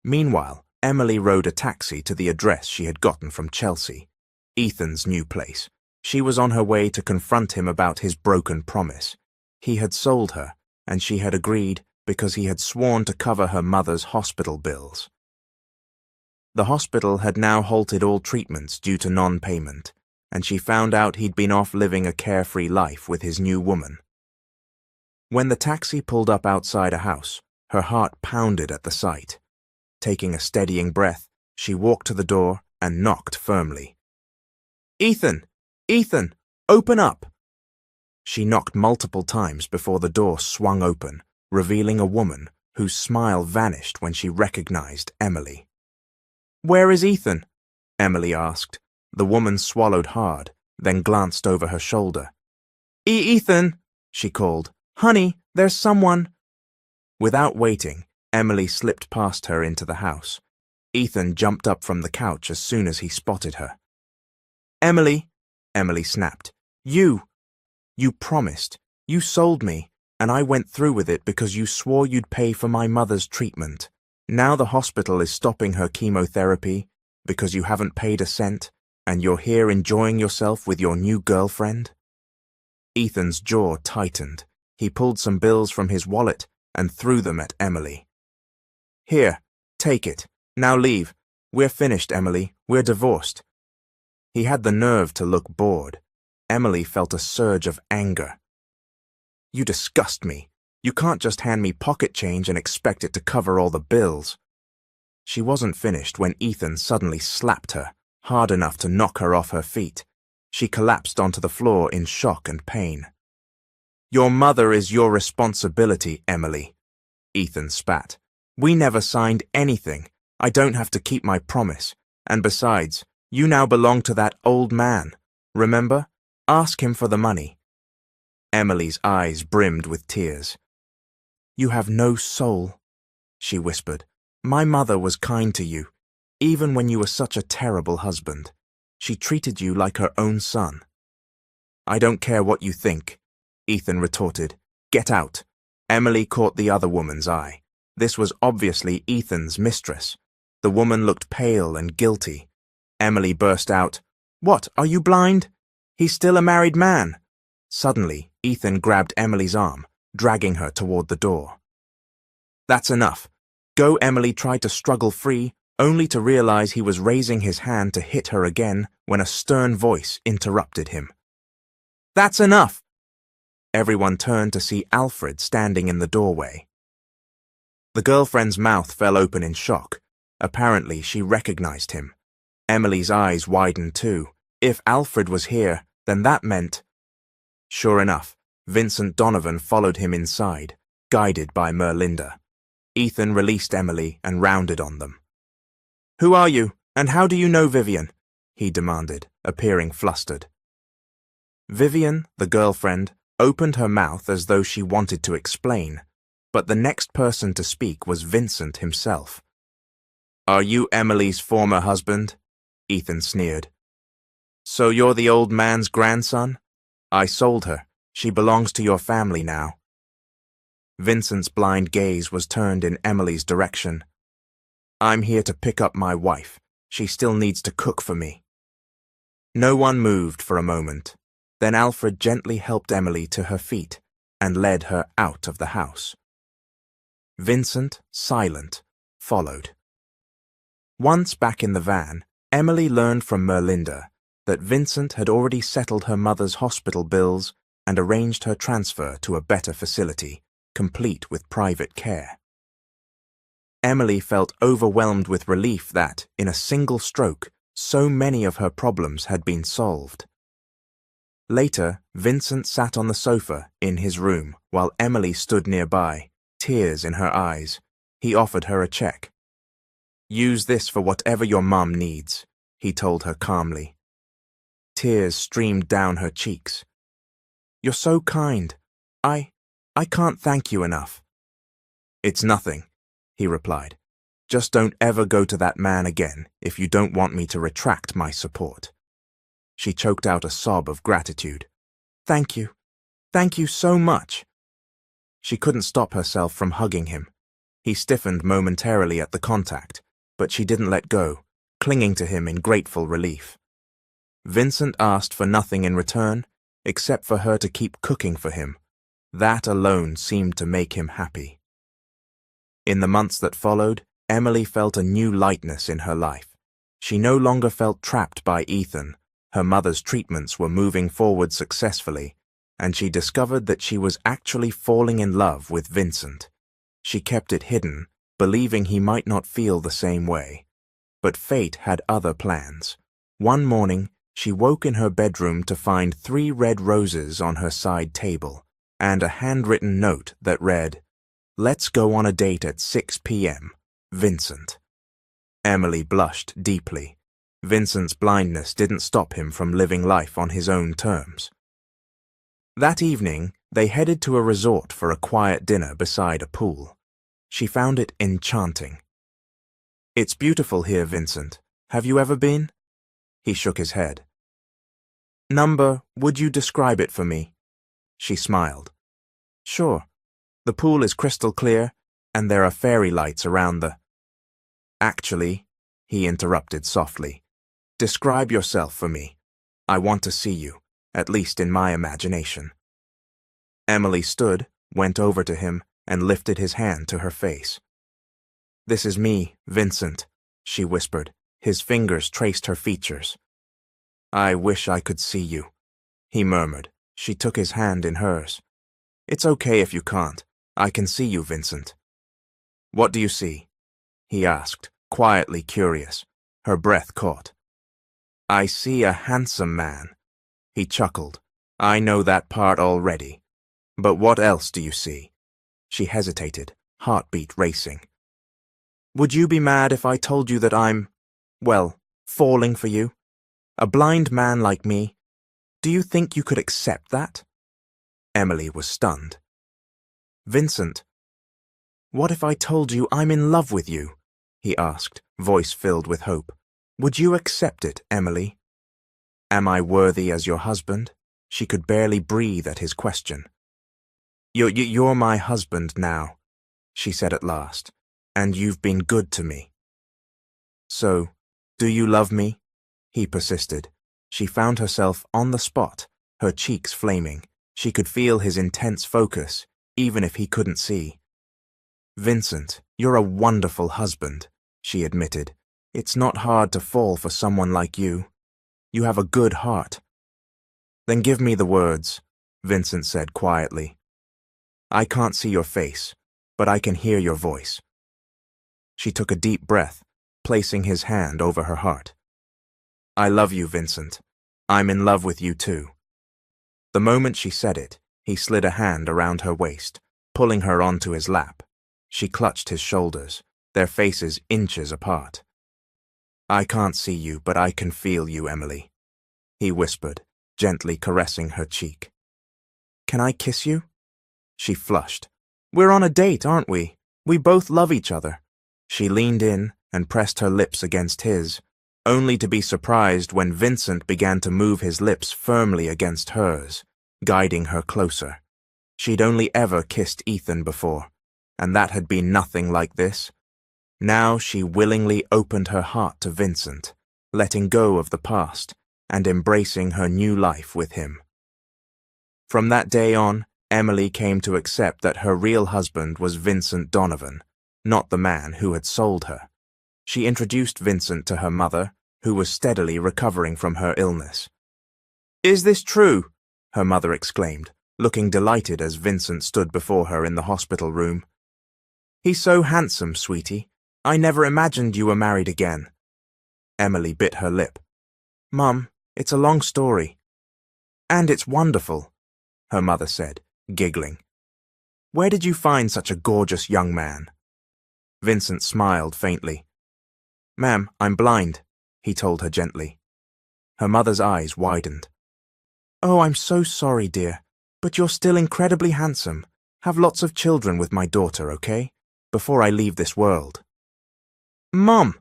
S1: Meanwhile, Emily rode a taxi to the address she had gotten from Chelsea, Ethan's new place. She was on her way to confront him about his broken promise. He had sold her, and she had agreed because he had sworn to cover her mother's hospital bills. The hospital had now halted all treatments due to non-payment, and she found out he'd been off living a carefree life with his new woman. When the taxi pulled up outside a house, her heart pounded at the sight. Taking a steadying breath, she walked to the door and knocked firmly. "Ethan! Ethan! Open up!" She knocked multiple times before the door swung open, revealing a woman whose smile vanished when she recognized Emily. "Where is Ethan?" Emily asked. The woman swallowed hard, then glanced over her shoulder. "Ethan!" she called. "Honey, there's someone." Without waiting, Emily slipped past her into the house. Ethan jumped up from the couch as soon as he spotted her. "Emily," Emily snapped. You promised. You sold me, and I went through with it because you swore you'd pay for my mother's treatment. Now the hospital is stopping her chemotherapy because you haven't paid a cent, and you're here enjoying yourself with your new girlfriend?" Ethan's jaw tightened. He pulled some bills from his wallet and threw them at Emily. "Here, take it. Now leave. We're finished, Emily. We're divorced." He had the nerve to look bored. Emily felt a surge of anger. "You disgust me. You can't just hand me pocket change and expect it to cover all the bills." She wasn't finished when Ethan suddenly slapped her, hard enough to knock her off her feet. She collapsed onto the floor in shock and pain. "Your mother is your responsibility, Emily," Ethan spat. "We never signed anything. I don't have to keep my promise. And besides, you now belong to that old man. Remember? Ask him for the money." Emily's eyes brimmed with tears. "You have no soul," she whispered. "My mother was kind to you, even when you were such a terrible husband. She treated you like her own son." "I don't care what you think," Ethan retorted. "Get out." Emily caught the other woman's eye. This was obviously Ethan's mistress. The woman looked pale and guilty. Emily burst out, "What, are you blind? He's still a married man." Suddenly, Ethan grabbed Emily's arm, dragging her toward the door. "That's enough." Go. Emily tried to struggle free, only to realize he was raising his hand to hit her again when a stern voice interrupted him. "That's enough!" Everyone turned to see Alfred standing in the doorway. The girlfriend's mouth fell open in shock. Apparently, she recognized him. Emily's eyes widened too. If Alfred was here, then that meant... Sure enough, Vincent Donovan followed him inside, guided by Merlinda. Ethan released Emily and rounded on them. "Who are you, and how do you know Vivian?" he demanded, appearing flustered. Vivian, the girlfriend, opened her mouth as though she wanted to explain, but the next person to speak was Vincent himself. "Are you Emily's former husband?" Ethan sneered. "So you're the old man's grandson? I sold her. She belongs to your family now." Vincent's blind gaze was turned in Emily's direction. "I'm here to pick up my wife. She still needs to cook for me." No one moved for a moment. Then Alfred gently helped Emily to her feet and led her out of the house. Vincent, silent, followed. Once back in the van, Emily learned from Merlinda that Vincent had already settled her mother's hospital bills and arranged her transfer to a better facility, complete with private care. Emily felt overwhelmed with relief that, in a single stroke, so many of her problems had been solved. Later, Vincent sat on the sofa in his room while Emily stood nearby, tears in her eyes. He offered her a check. "Use this for whatever your mum needs," he told her calmly. Tears streamed down her cheeks. "You're so kind. I can't thank you enough." "It's nothing," he replied. "Just don't ever go to that man again if you don't want me to retract my support." She choked out a sob of gratitude. "Thank you. Thank you so much." She couldn't stop herself from hugging him. He stiffened momentarily at the contact, but she didn't let go, clinging to him in grateful relief. Vincent asked for nothing in return, except for her to keep cooking for him. That alone seemed to make him happy. In the months that followed, Emily felt a new lightness in her life. She no longer felt trapped by Ethan. Her mother's treatments were moving forward successfully, and she discovered that she was actually falling in love with Vincent. She kept it hidden, believing he might not feel the same way. But fate had other plans. One morning, she woke in her bedroom to find 3 red roses on her side table and a handwritten note that read, "Let's go on a date at 6 p.m. Vincent." Emily blushed deeply. Vincent's blindness didn't stop him from living life on his own terms. That evening, they headed to a resort for a quiet dinner beside a pool. She found it enchanting. "It's beautiful here, Vincent. Have you ever been?" He shook his head. Would you describe it for me?" She smiled. "Sure. The pool is crystal clear, and there are fairy lights around the—" "Actually," he interrupted softly, "describe yourself for me. I want to see you, at least in my imagination." Emily stood, went over to him, and lifted his hand to her face. "This is me, Vincent," she whispered. His fingers traced her features. "I wish I could see you," he murmured. She took his hand in hers. "It's okay if you can't. I can see you, Vincent." "What do you see?" he asked, quietly curious. Her breath caught. "I see a handsome man." He chuckled. "I know that part already. But what else do you see?" She hesitated, heartbeat racing. "Would you be mad if I told you that I'm, well, falling for you? A blind man like me? Do you think you could accept that?" Emily was stunned. "Vincent, what if I told you I'm in love with you?" he asked, voice filled with hope. "Would you accept it, Emily?" "Am I worthy as your husband?" She could barely breathe at his question. You're my husband now," she said at last, "and you've been good to me." "So, do you love me?" he persisted. She found herself on the spot, her cheeks flaming. She could feel his intense focus, even if he couldn't see. "Vincent, you're a wonderful husband," she admitted. "It's not hard to fall for someone like you. You have a good heart." "Then give me the words," Vincent said quietly. "I can't see your face, but I can hear your voice." She took a deep breath, placing his hand over her heart. "I love you, Vincent. I'm in love with you too." The moment she said it, he slid a hand around her waist, pulling her onto his lap. She clutched his shoulders, their faces inches apart. "I can't see you, but I can feel you, Emily," he whispered, gently caressing her cheek. "Can I kiss you?" She flushed. "We're on a date, aren't we? We both love each other." She leaned in and pressed her lips against his, only to be surprised when Vincent began to move his lips firmly against hers, guiding her closer. She'd only ever kissed Ethan before, and that had been nothing like this. Now she willingly opened her heart to Vincent, letting go of the past and embracing her new life with him. From that day on, Emily came to accept that her real husband was Vincent Donovan, not the man who had sold her. She introduced Vincent to her mother, who was steadily recovering from her illness. "Is this true?" her mother exclaimed, looking delighted as Vincent stood before her in the hospital room. "He's so handsome, sweetie. I never imagined you were married again." Emily bit her lip. "Mum, it's a long story." "And it's wonderful," her mother said, giggling. "Where did you find such a gorgeous young man?" Vincent smiled faintly. "Ma'am, I'm blind," he told her gently. Her mother's eyes widened. "Oh, I'm so sorry, dear, but you're still incredibly handsome. Have lots of children with my daughter, okay? Before I leave this world." "Mum!"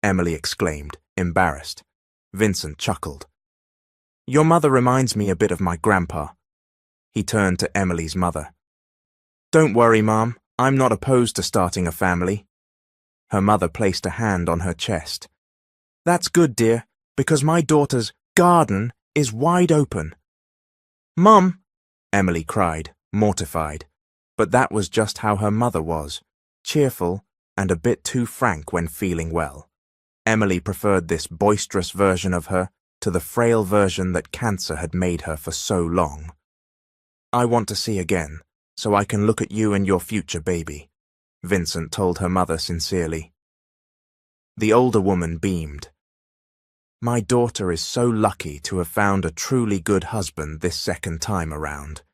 S1: Emily exclaimed, embarrassed. Vincent chuckled. "Your mother reminds me a bit of my grandpa." He turned to Emily's mother. "Don't worry, Mom. I'm not opposed to starting a family." Her mother placed a hand on her chest. "That's good, dear, because my daughter's garden is wide open." "Mum!" Emily cried, mortified. But that was just how her mother was, cheerful and a bit too frank when feeling well. Emily preferred this boisterous version of her to the frail version that cancer had made her for so long. I want to see again, so I can look at you and your future baby," Vincent told her mother sincerely. The older woman beamed. "My daughter is so lucky to have found a truly good husband this second time around.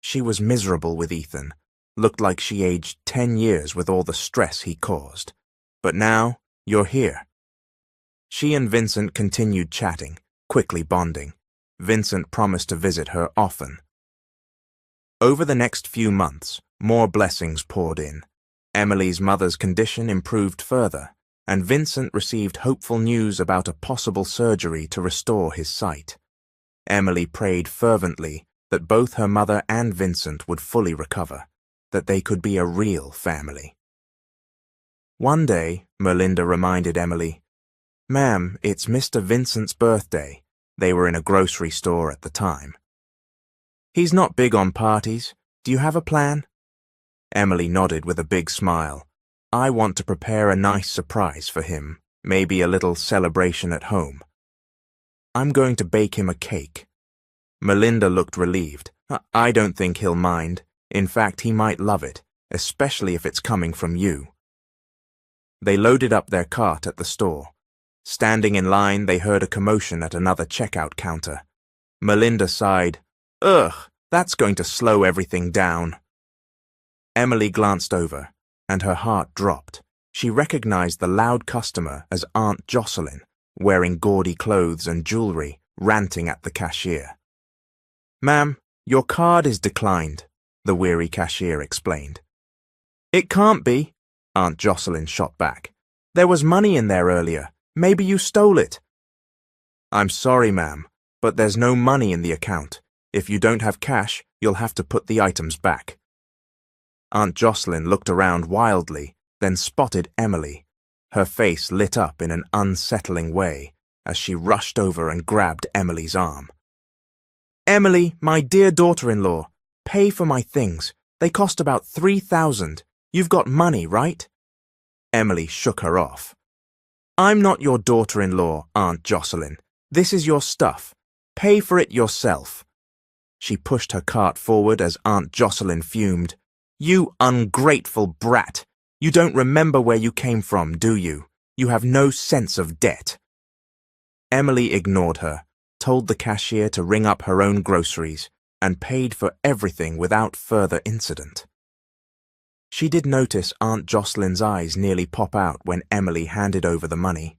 S1: She was miserable with Ethan, looked like she aged 10 years with all the stress he caused. But now, you're here." She and Vincent continued chatting, quickly bonding. Vincent promised to visit her often. Over the next few months, more blessings poured in. Emily's mother's condition improved further, and Vincent received hopeful news about a possible surgery to restore his sight. Emily prayed fervently that both her mother and Vincent would fully recover, that they could be a real family. One day, Melinda reminded Emily, "Ma'am, it's Mr. Vincent's birthday." They were in a grocery store at the time. "He's not big on parties. Do you have a plan?" Emily nodded with a big smile. "I want to prepare a nice surprise for him, maybe a little celebration at home. I'm going to bake him a cake." Melinda looked relieved. "I don't think he'll mind. In fact, he might love it, especially if it's coming from you." They loaded up their cart at the store. Standing in line, they heard a commotion at another checkout counter. Melinda sighed. "Ugh, that's going to slow everything down." Emily glanced over, and her heart dropped. She recognized the loud customer as Aunt Jocelyn, wearing gaudy clothes and jewelry, ranting at the cashier. "Ma'am, your card is declined," the weary cashier explained. "It can't be," Aunt Jocelyn shot back. "There was money in there earlier. Maybe you stole it." "I'm sorry, ma'am, but there's no money in the account. If you don't have cash, you'll have to put the items back." Aunt Jocelyn looked around wildly, then spotted Emily. Her face lit up in an unsettling way as she rushed over and grabbed Emily's arm. "Emily, my dear daughter-in-law, pay for my things. They cost about $3,000. You've got money, right?" Emily shook her off. "I'm not your daughter-in-law, Aunt Jocelyn. This is your stuff. Pay for it yourself." She pushed her cart forward as Aunt Jocelyn fumed. "You ungrateful brat! You don't remember where you came from, do you? You have no sense of debt." Emily ignored her, told the cashier to ring up her own groceries, and paid for everything without further incident. She did notice Aunt Jocelyn's eyes nearly pop out when Emily handed over the money.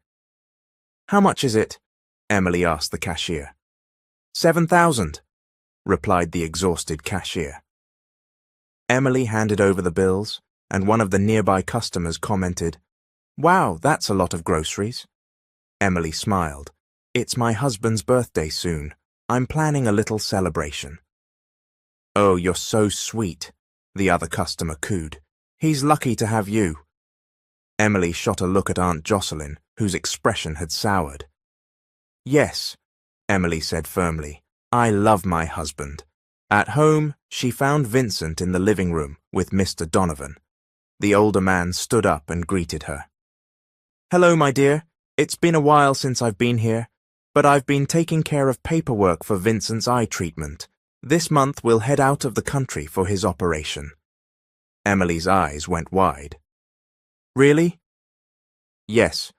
S1: "How much is it?" Emily asked the cashier. $7,000, replied the exhausted cashier. Emily handed over the bills, and one of the nearby customers commented, "Wow, that's a lot of groceries." Emily smiled. "It's my husband's birthday soon. I'm planning a little celebration." "Oh, you're so sweet," the other customer cooed. "He's lucky to have you." Emily shot a look at Aunt Jocelyn, whose expression had soured. "Yes," Emily said firmly, "I love my husband." At home, she found Vincent in the living room with Mr. Donovan. The older man stood up and greeted her. "Hello, my dear. It's been a while since I've been here, but I've been taking care of paperwork for Vincent's eye treatment. This month we'll head out of the country for his operation." Emily's eyes went wide. "Really?" "Yes,"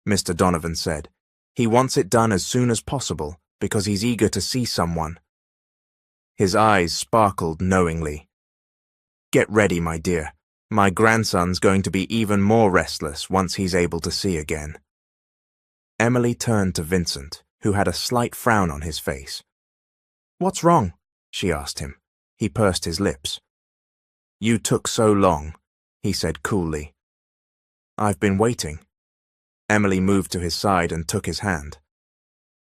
S1: Mr. Donovan said. "He wants it done as soon as possible because he's eager to see someone." His eyes sparkled knowingly. "Get ready, my dear. My grandson's going to be even more restless once he's able to see again." Emily turned to Vincent, who had a slight frown on his face. "What's wrong?" she asked him. He pursed his lips. "You took so long," he said coolly. "I've been waiting." Emily moved to his side and took his hand.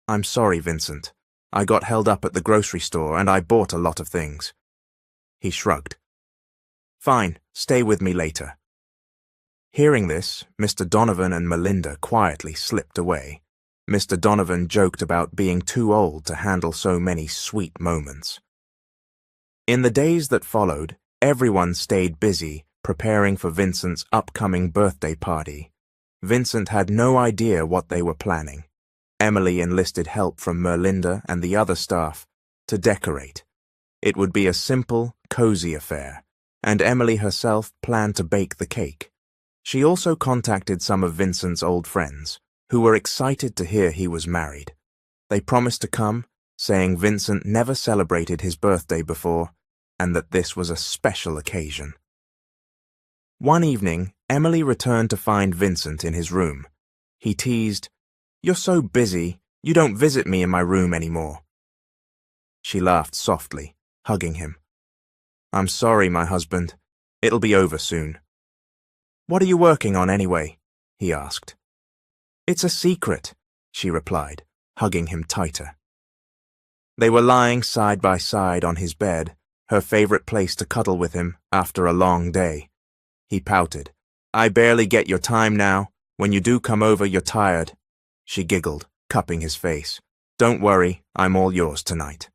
S1: "I'm sorry, Vincent. I got held up at the grocery store and I bought a lot of things." He shrugged. "Fine, stay with me later." Hearing this, Mr. Donovan and Melinda quietly slipped away. Mr. Donovan joked about being too old to handle so many sweet moments. In the days that followed, everyone stayed busy preparing for Vincent's upcoming birthday party. Vincent had no idea what they were planning. Emily enlisted help from Melinda and the other staff to decorate. It would be a simple, cozy affair, and Emily herself planned to bake the cake. She also contacted some of Vincent's old friends, who were excited to hear he was married. They promised to come, saying Vincent never celebrated his birthday before, and that this was a special occasion. One evening, Emily returned to find Vincent in his room. He teased, "You're so busy, you don't visit me in my room anymore." She laughed softly, hugging him. "I'm sorry, my husband. It'll be over soon." "What are you working on anyway?" he asked. "It's a secret," she replied, hugging him tighter. They were lying side by side on his bed, her favorite place to cuddle with him after a long day. He pouted. "I barely get your time now. When you do come over, you're tired." She giggled, cupping his face. "Don't worry, I'm all yours tonight."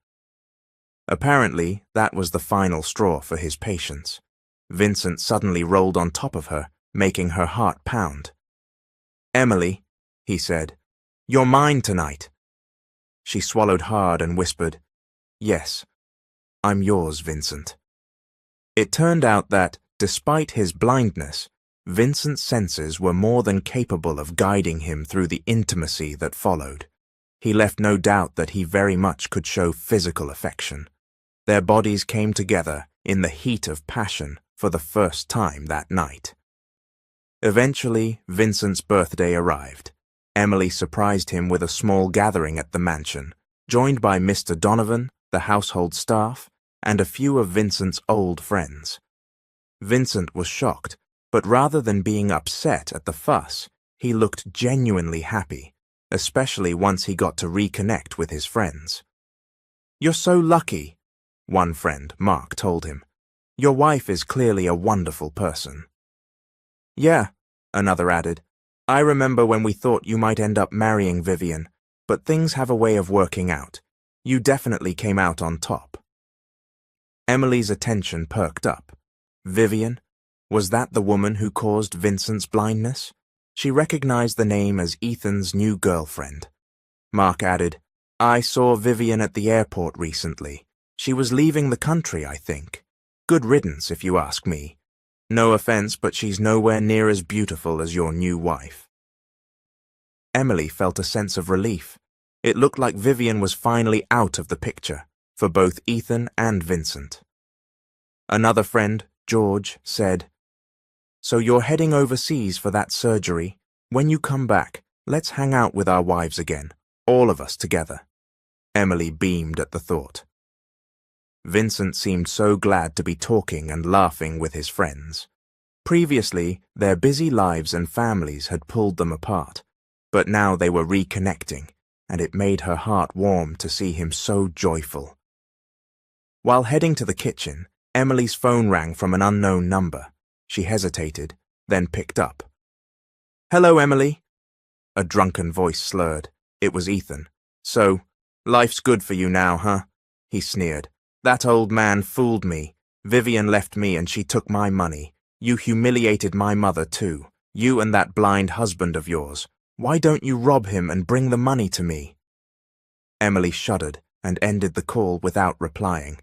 S1: Apparently, that was the final straw for his patience. Vincent suddenly rolled on top of her, making her heart pound. "Emily," he said, "you're mine tonight." She swallowed hard and whispered, "Yes, I'm yours, Vincent." It turned out that, despite his blindness, Vincent's senses were more than capable of guiding him through the intimacy that followed. He left no doubt that he very much could show physical affection. Their bodies came together in the heat of passion for the first time that night. Eventually, Vincent's birthday arrived. Emily surprised him with a small gathering at the mansion, joined by Mr. Donovan, the household staff, and a few of Vincent's old friends. Vincent was shocked, but rather than being upset at the fuss, he looked genuinely happy, especially once he got to reconnect with his friends. "You're so lucky," one friend, Mark, told him. "Your wife is clearly a wonderful person." "Yeah," another added. "I remember when we thought you might end up marrying Vivian, but things have a way of working out. You definitely came out on top." Emily's attention perked up. Vivian? Was that the woman who caused Vincent's blindness? She recognized the name as Ethan's new girlfriend. Mark added, "I saw Vivian at the airport recently. She was leaving the country, I think. Good riddance, if you ask me. No offense, but she's nowhere near as beautiful as your new wife." Emily felt a sense of relief. It looked like Vivian was finally out of the picture, for both Ethan and Vincent. Another friend, George, said, "So you're heading overseas for that surgery? When you come back, let's hang out with our wives again, all of us together." Emily beamed at the thought. Vincent seemed so glad to be talking and laughing with his friends. Previously, their busy lives and families had pulled them apart, but now they were reconnecting, and it made her heart warm to see him so joyful. While heading to the kitchen, Emily's phone rang from an unknown number. She hesitated, then picked up. "Hello, Emily." A drunken voice slurred. It was Ethan. "So, life's good for you now, huh?" He sneered. "That old man fooled me. Vivian left me and she took my money. You humiliated my mother too. You and that blind husband of yours. Why don't you rob him and bring the money to me?" Emily shuddered and ended the call without replying.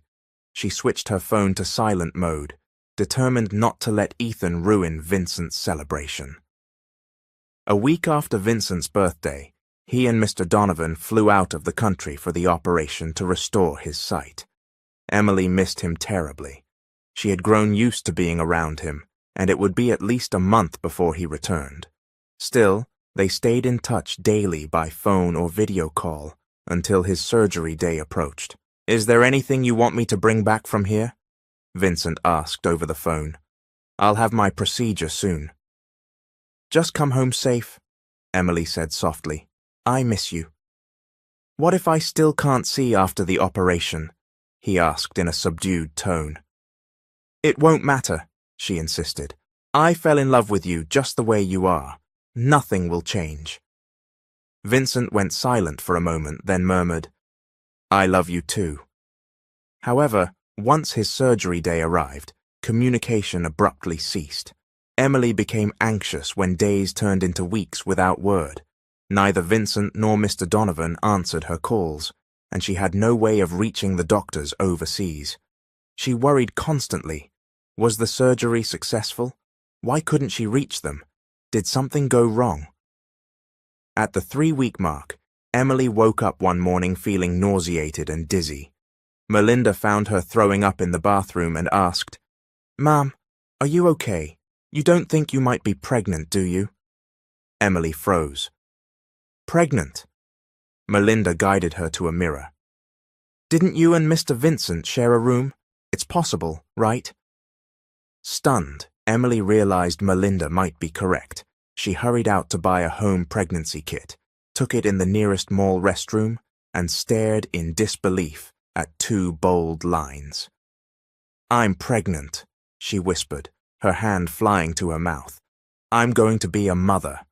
S1: She switched her phone to silent mode, determined not to let Ethan ruin Vincent's celebration. A week after Vincent's birthday, he and Mr. Donovan flew out of the country for the operation to restore his sight. Emily missed him terribly. She had grown used to being around him, and it would be at least a month before he returned. Still, they stayed in touch daily by phone or video call until his surgery day approached. "Is there anything you want me to bring back from here?" Vincent asked over the phone. "I'll have my procedure soon." "Just come home safe," Emily said softly. "I miss you." "What if I still can't see after the operation?" he asked in a subdued tone. "It won't matter," she insisted. "I fell in love with you just the way you are. Nothing will change." Vincent went silent for a moment, then murmured, "I love you too." However, once his surgery day arrived, communication abruptly ceased. Emily became anxious when days turned into weeks without word. Neither Vincent nor Mr. Donovan answered her calls, and she had no way of reaching the doctors overseas. She worried constantly. Was the surgery successful? Why couldn't she reach them? Did something go wrong? At the 3-week mark, Emily woke up one morning feeling nauseated and dizzy. Melinda found her throwing up in the bathroom and asked, "Ma'am, are you okay? You don't think you might be pregnant, do you?" Emily froze. "Pregnant?" Melinda guided her to a mirror. "Didn't you and Mr. Vincent share a room? It's possible, right?" Stunned, Emily realized Melinda might be correct. She hurried out to buy a home pregnancy kit, took it in the nearest mall restroom, and stared in disbelief at 2 bold lines. "I'm pregnant," she whispered, her hand flying to her mouth. "I'm going to be a mother."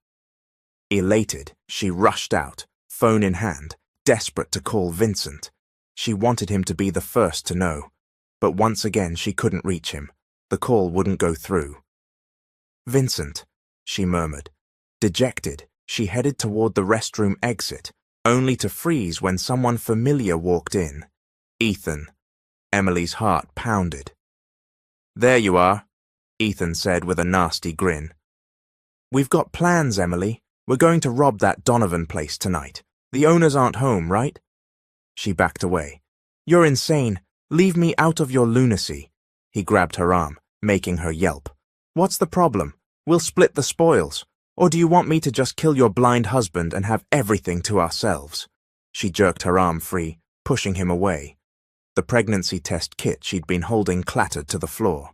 S1: Elated, she rushed out, phone in hand, desperate to call Vincent. She wanted him to be the first to know, but once again she couldn't reach him. The call wouldn't go through. "Vincent," she murmured. Dejected, she headed toward the restroom exit, only to freeze when someone familiar walked in. Ethan. Emily's heart pounded. "There you are," Ethan said with a nasty grin. "We've got plans, Emily. We're going to rob that Donovan place tonight. The owners aren't home, right?" She backed away. "You're insane. Leave me out of your lunacy." He grabbed her arm, making her yelp. "What's the problem? We'll split the spoils. Or do you want me to just kill your blind husband and have everything to ourselves?" She jerked her arm free, pushing him away. The pregnancy test kit she'd been holding clattered to the floor.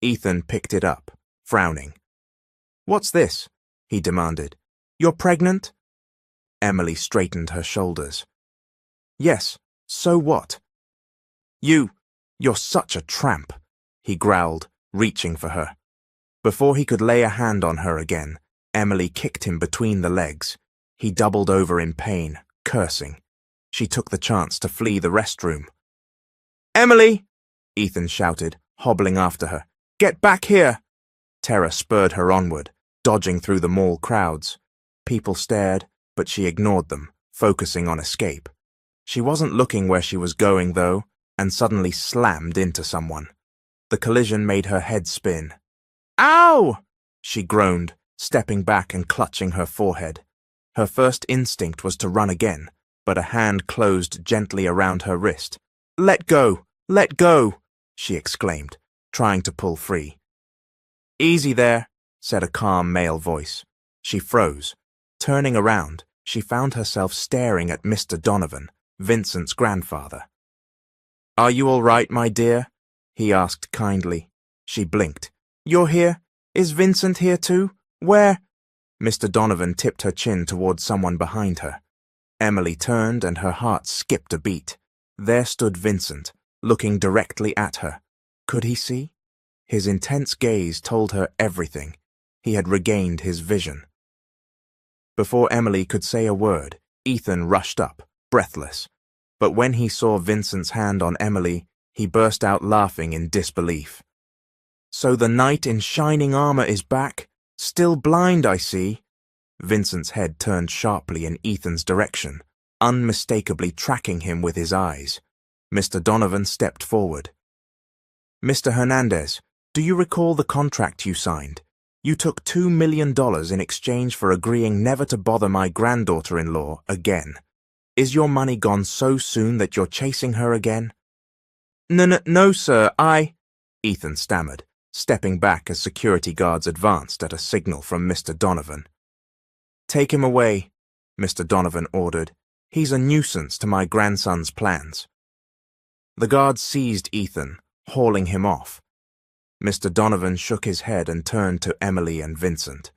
S1: Ethan picked it up, frowning. "What's this?" he demanded. "You're pregnant?" Emily straightened her shoulders. "Yes, so what?" You're such a tramp," he growled, reaching for her. Before he could lay a hand on her again, Emily kicked him between the legs. He doubled over in pain, cursing. She took the chance to flee the restroom. "Emily!" Ethan shouted, hobbling after her. "Get back here!" Terror spurred her onward, dodging through the mall crowds. People stared, but she ignored them, focusing on escape. She wasn't looking where she was going, though, and suddenly slammed into someone. The collision made her head spin. "Ow!" she groaned, stepping back and clutching her forehead. Her first instinct was to run again, but a hand closed gently around her wrist. "Let go! Let go!" she exclaimed, trying to pull free. "Easy there," said a calm male voice. She froze. Turning around, she found herself staring at Mr. Donovan, Vincent's grandfather. "Are you all right, my dear?" he asked kindly. She blinked. "You're here? Is Vincent here too? Where?" Mr. Donovan tipped her chin towards someone behind her. Emily turned and her heart skipped a beat. There stood Vincent, looking directly at her. Could he see? His intense gaze told her everything. He had regained his vision. Before Emily could say a word, Ethan rushed up, breathless. But when he saw Vincent's hand on Emily, he burst out laughing in disbelief. "So the knight in shining armor is back? Still blind, I see." Vincent's head turned sharply in Ethan's direction, unmistakably tracking him with his eyes. Mr. Donovan stepped forward. "Mr. Hernandez, do you recall the contract you signed? You took $2 million in exchange for agreeing never to bother my granddaughter-in-law again. Is your money gone so soon that you're chasing her again?" No, sir, Ethan stammered, stepping back as security guards advanced at a signal from Mr. Donovan. "Take him away," Mr. Donovan ordered. "He's a nuisance to my grandson's plans." The guards seized Ethan, hauling him off. Mr. Donovan shook his head and turned to Emily and Vincent.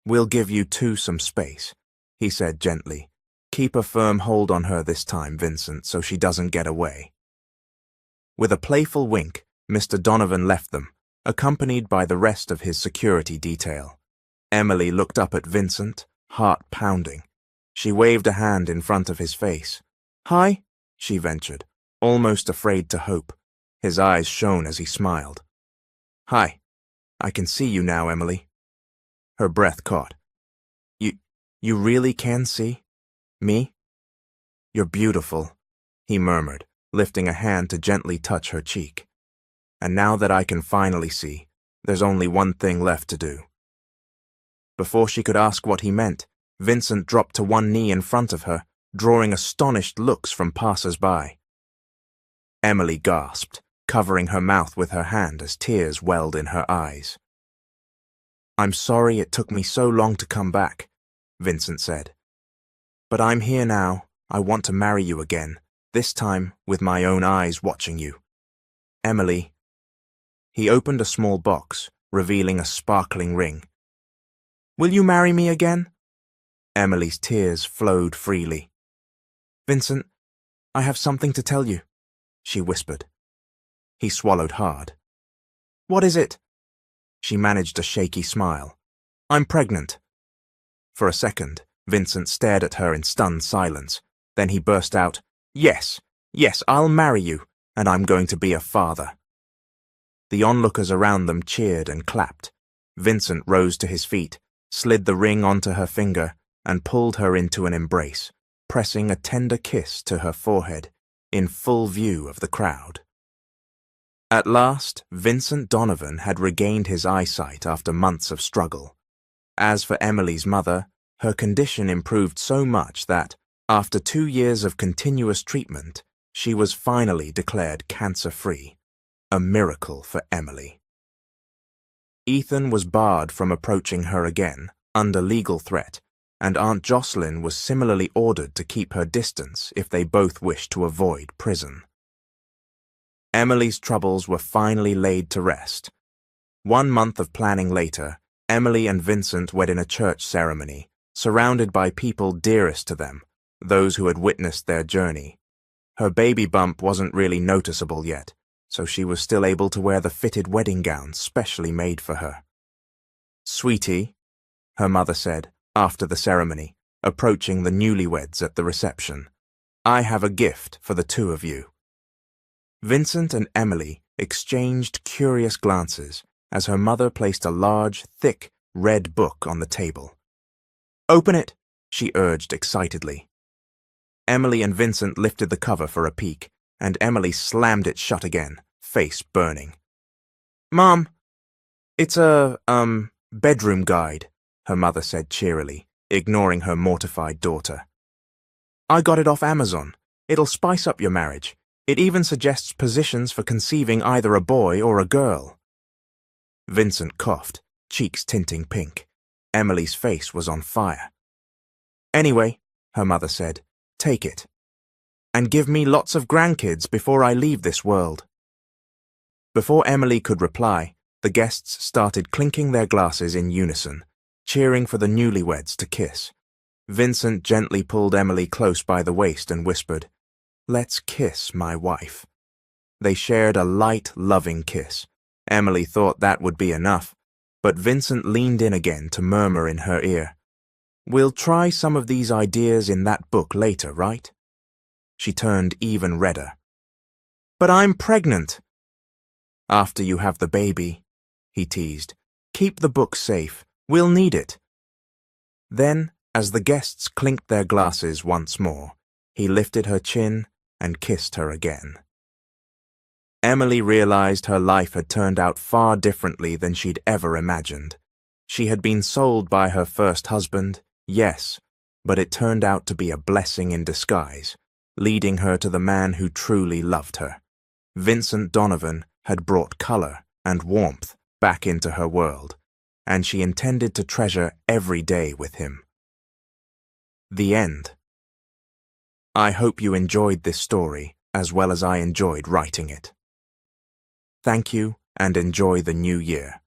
S1: "We'll give you two some space," he said gently. "Keep a firm hold on her this time, Vincent, so she doesn't get away." With a playful wink, Mr. Donovan left them, accompanied by the rest of his security detail. Emily looked up at Vincent, heart pounding. She waved a hand in front of his face. "Hi," she ventured, almost afraid to hope. His eyes shone as he smiled. "Hi. I can see you now, Emily." Her breath caught. You really can see? Me?" "You're beautiful," he murmured, lifting a hand to gently touch her cheek. "And now that I can finally see, there's only one thing left to do." Before she could ask what he meant, Vincent dropped to one knee in front of her, drawing astonished looks from passers-by. Emily gasped, covering her mouth with her hand as tears welled in her eyes. "I'm sorry it took me so long to come back," Vincent said. "But I'm here now. I want to marry you again, this time with my own eyes watching you. Emily." He opened a small box, revealing a sparkling ring. "Will you marry me again?" Emily's tears flowed freely. "Vincent, I have something to tell you," she whispered. He swallowed hard. "What is it?" She managed a shaky smile. "I'm pregnant." For a second, Vincent stared at her in stunned silence. Then he burst out, Yes, I'll marry you, and I'm going to be a father." The onlookers around them cheered and clapped. Vincent rose to his feet, slid the ring onto her finger, and pulled her into an embrace, pressing a tender kiss to her forehead, in full view of the crowd. At last, Vincent Donovan had regained his eyesight after months of struggle. As for Emily's mother, her condition improved so much that, after 2 years of continuous treatment, she was finally declared cancer-free. A miracle for Emily. Ethan was barred from approaching her again, under legal threat, and Aunt Jocelyn was similarly ordered to keep her distance if they both wished to avoid prison. Emily's troubles were finally laid to rest. 1 month of planning later, Emily and Vincent wed in a church ceremony, surrounded by people dearest to them, those who had witnessed their journey. Her baby bump wasn't really noticeable yet, so she was still able to wear the fitted wedding gown specially made for her. "Sweetie," her mother said, after the ceremony, approaching the newlyweds at the reception, "I have a gift for the two of you." Vincent and Emily exchanged curious glances as her mother placed a large, thick, red book on the table. "Open it," she urged excitedly. Emily and Vincent lifted the cover for a peek, and Emily slammed it shut again, face burning. "Mom, it's a, bedroom guide," her mother said cheerily, ignoring her mortified daughter. "I got it off Amazon. It'll spice up your marriage. It even suggests positions for conceiving either a boy or a girl." Vincent coughed, cheeks tinting pink. Emily's face was on fire. "Anyway," her mother said, "take it. And give me lots of grandkids before I leave this world." Before Emily could reply, the guests started clinking their glasses in unison, cheering for the newlyweds to kiss. Vincent gently pulled Emily close by the waist and whispered, "Let's kiss, my wife." They shared a light, loving kiss. Emily thought that would be enough, but Vincent leaned in again to murmur in her ear, "We'll try some of these ideas in that book later, right?" She turned even redder. "But I'm pregnant." "After you have the baby," he teased. "Keep the book safe. We'll need it." Then, as the guests clinked their glasses once more, he lifted her chin and kissed her again. Emily realized her life had turned out far differently than she'd ever imagined. She had been sold by her first husband, yes, but it turned out to be a blessing in disguise, leading her to the man who truly loved her. Vincent Donovan had brought color and warmth back into her world, and she intended to treasure every day with him. The end. I hope you enjoyed this story as well as I enjoyed writing it. Thank you and enjoy the new year.